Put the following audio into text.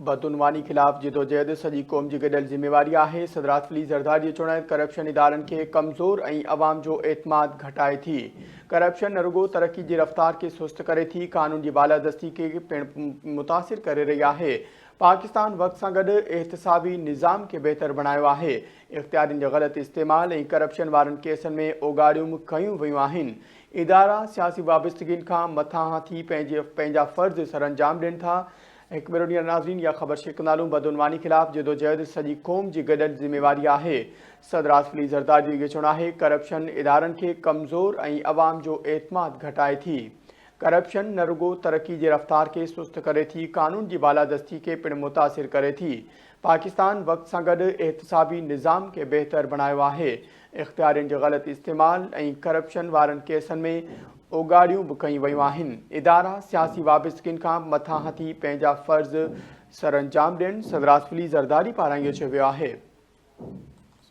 बदउनवानी खिलाफ जिदोजहद सॼी क़ौम जी गॾियल ज़िम्मेवारी आहे। सदर आसिफ़ ज़रदारी जो चवणु करप्शन इदारनि खे कमज़ोर ऐं अवाम जो एतमाद घटाए थी। करप्शन न रुगो तरक़ी जी रफ़्तार खे सुस्त करे थी, क़ानून जी बालादस्ती खे पिणु मुतासिर करे रही आहे। पाकिस्तान वक़्त सां गॾु एहतिसाबी निज़ाम खे बहितर बणायो आहे। इख़्तियारनि जो ग़लति इस्तेमालु ऐं करप्शन वारनि केसनि में ओगाड़ियूं कयूं वयूं आहिनि। इदारा सियासी वाबस्तगियुनि खां मथां थी पंहिंजा फ़र्ज़ सरअंजाम ॾियनि था। एक भेरो ॾींहुं नाज़रीन या ख़बर शिकनालूं बदउनवानी खिलाफ जिदोजहद सॼी क़ौम जी गॾियल ज़िम्मेवारी आहे। सदर आसिफ़ ज़रदारी जो इहो चवणु आहे, करप्शन इदारनि खे कमज़ोर ऐं अवाम जो एतमाद घटाए थी। करप्शन न रुगो तरक़ी जी रफ़्तार खे सुस्त करे थी, क़ानून जी बालादस्ती खे पिणु मुतासिर करे थी। पाकिस्तान वक़्त सां गॾु एहतिसाबी निज़ाम खे बहितर बणायो आहे। इख़्तियारनि जो ग़लति इस्तेमालु ऐं करप्शन वारनि केसनि में ओगाड़ियूं बि कयूं वयूं आहिनि। इदारा सियासी वाबस्तगियुनि खां मथां थी पंहिंजा फ़र्ज़ सरअंजाम ॾियनि। सदर आसिफ़ ज़रदारी पारां इहो चयो वियो आहे।